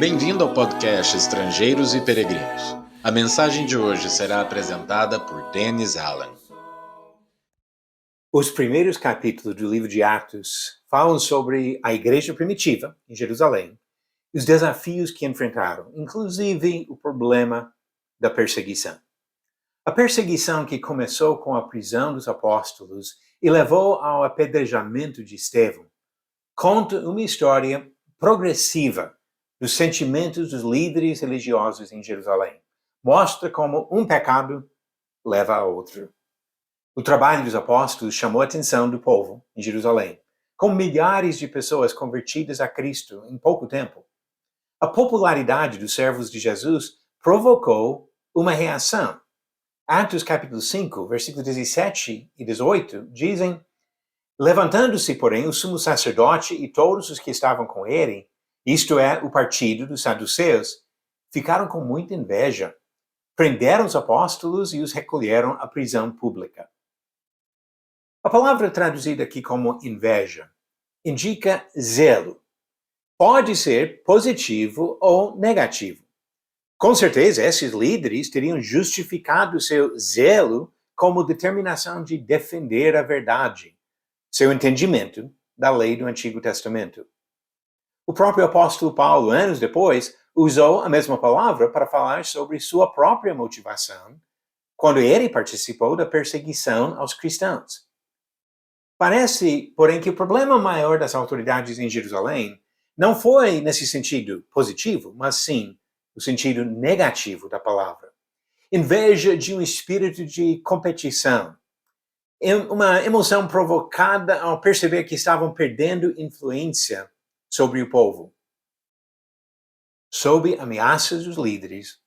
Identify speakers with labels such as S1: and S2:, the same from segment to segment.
S1: Bem-vindo ao podcast Estrangeiros e Peregrinos. A mensagem de hoje será apresentada por Dennis Allen.
S2: Os primeiros capítulos do livro de Atos falam sobre a igreja primitiva em Jerusalém e os desafios que enfrentaram, inclusive o problema da perseguição. A perseguição que começou com a prisão dos apóstolos e levou ao apedrejamento de Estevão conta uma história progressiva dos sentimentos dos líderes religiosos em Jerusalém. Mostra como um pecado leva a outro. O trabalho dos apóstolos chamou a atenção do povo em Jerusalém, com milhares de pessoas convertidas a Cristo em pouco tempo. A popularidade dos servos de Jesus provocou uma reação. Atos capítulo 5, versículos 17 e 18, dizem: Levantando-se, porém, o sumo sacerdote e todos os que estavam com ele, isto é, o partido dos saduceus, ficaram com muita inveja. Prenderam os apóstolos e os recolheram à prisão pública. A palavra traduzida aqui como inveja indica zelo. Pode ser positivo ou negativo. Com certeza, esses líderes teriam justificado seu zelo como determinação de defender a verdade, seu entendimento da lei do Antigo Testamento. O próprio apóstolo Paulo, anos depois, usou a mesma palavra para falar sobre sua própria motivação quando ele participou da perseguição aos cristãos. Parece, porém, que o problema maior das autoridades em Jerusalém não foi nesse sentido positivo, mas sim no sentido negativo da palavra. Inveja de um espírito de competição. Uma emoção provocada ao perceber que estavam perdendo influência sobre o povo. Sob ameaças dos líderes,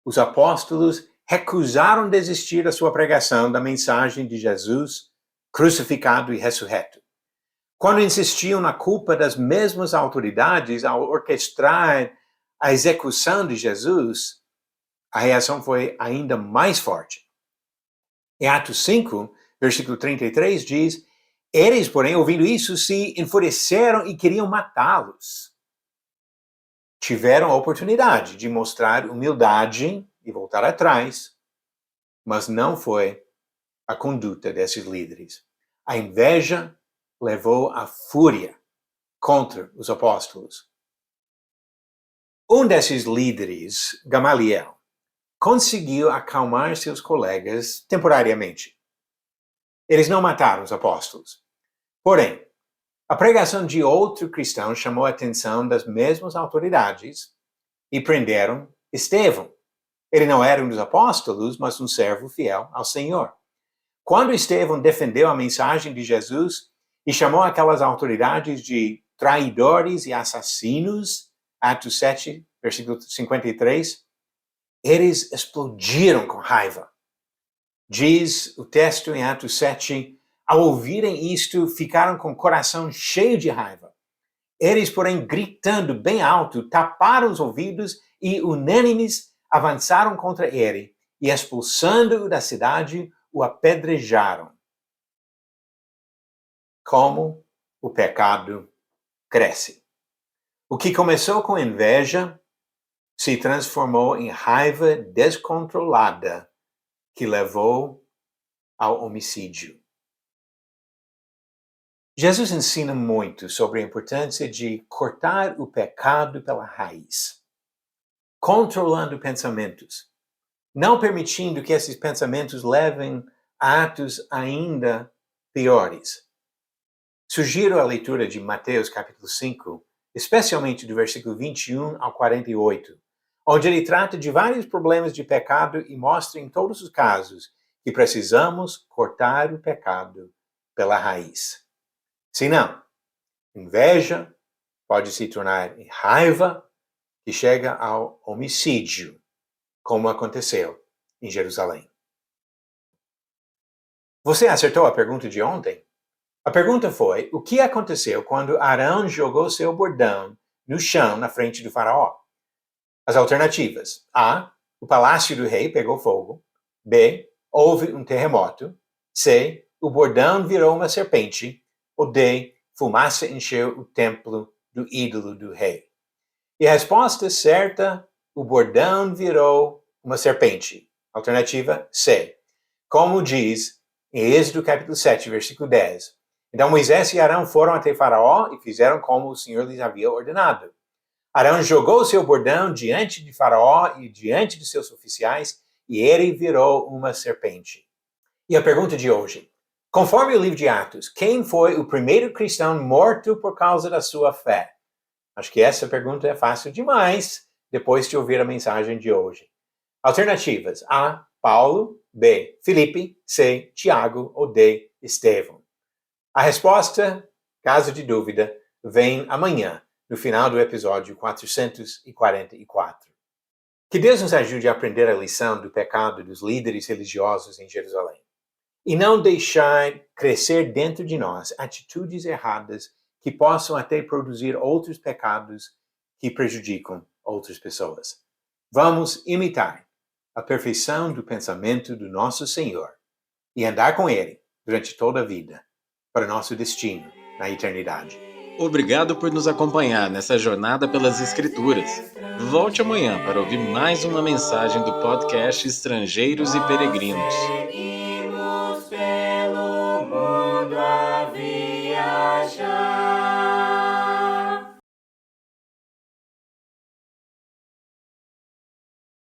S2: os apóstolos recusaram desistir da sua pregação da mensagem de Jesus crucificado e ressurreto. Quando insistiam na culpa das mesmas autoridades ao orquestrar a execução de Jesus, a reação foi ainda mais forte. Em Atos 5, versículo 33 diz: Eles, porém, ouvindo isso, se enfureceram e queriam matá-los. Tiveram a oportunidade de mostrar humildade e voltar atrás, mas não foi a conduta desses líderes. A inveja levou à fúria contra os apóstolos. Um desses líderes, Gamaliel, conseguiu acalmar seus colegas temporariamente. Eles não mataram os apóstolos. Porém, a pregação de outro cristão chamou a atenção das mesmas autoridades e prenderam Estevão. Ele não era um dos apóstolos, mas um servo fiel ao Senhor. Quando Estevão defendeu a mensagem de Jesus e chamou aquelas autoridades de traidores e assassinos, Atos 7, versículo 53, eles explodiram com raiva. Diz o texto em Atos 7, ao ouvirem isto, ficaram com o coração cheio de raiva. Eles, porém, gritando bem alto, taparam os ouvidos e, unânimes, avançaram contra ele e, expulsando-o da cidade, o apedrejaram. Como o pecado cresce. O que começou com inveja se transformou em raiva descontrolada que levou ao homicídio. Jesus ensina muito sobre a importância de cortar o pecado pela raiz, controlando pensamentos, não permitindo que esses pensamentos levem a atos ainda piores. Sugiro a leitura de Mateus capítulo 5, especialmente do versículo 21 ao 48, onde ele trata de vários problemas de pecado e mostra em todos os casos que precisamos cortar o pecado pela raiz. Senão, inveja pode se tornar em raiva que chega ao homicídio, como aconteceu em Jerusalém. Você acertou a pergunta de ontem? A pergunta foi: o que aconteceu quando Arão jogou seu bordão no chão na frente do faraó? As alternativas: A. O palácio do rei pegou fogo. B. Houve um terremoto. C. O bordão virou uma serpente. Ou D. Fumaça encheu o templo do ídolo do rei. E a resposta certa, o bordão virou uma serpente. Alternativa C. Como diz em Êxodo capítulo 7, versículo 10. Então Moisés e Arão foram até Faraó e fizeram como o Senhor lhes havia ordenado. Arão jogou seu bordão diante de Faraó e diante de seus oficiais, e ele virou uma serpente. E a pergunta de hoje: conforme o livro de Atos, quem foi o primeiro cristão morto por causa da sua fé? Acho que essa pergunta é fácil demais depois de ouvir a mensagem de hoje. Alternativas: A. Paulo, B. Filipe, C. Tiago ou D. Estevão. A resposta, caso de dúvida, vem amanhã, no final do episódio 444. Que Deus nos ajude a aprender a lição do pecado dos líderes religiosos em Jerusalém e não deixar crescer dentro de nós atitudes erradas que possam até produzir outros pecados que prejudicam outras pessoas. Vamos imitar a perfeição do pensamento do nosso Senhor e andar com Ele durante toda a vida, para o nosso destino na eternidade.
S1: Obrigado por nos acompanhar nessa jornada pelas Escrituras. Volte amanhã para ouvir mais uma mensagem do podcast Estrangeiros e Peregrinos.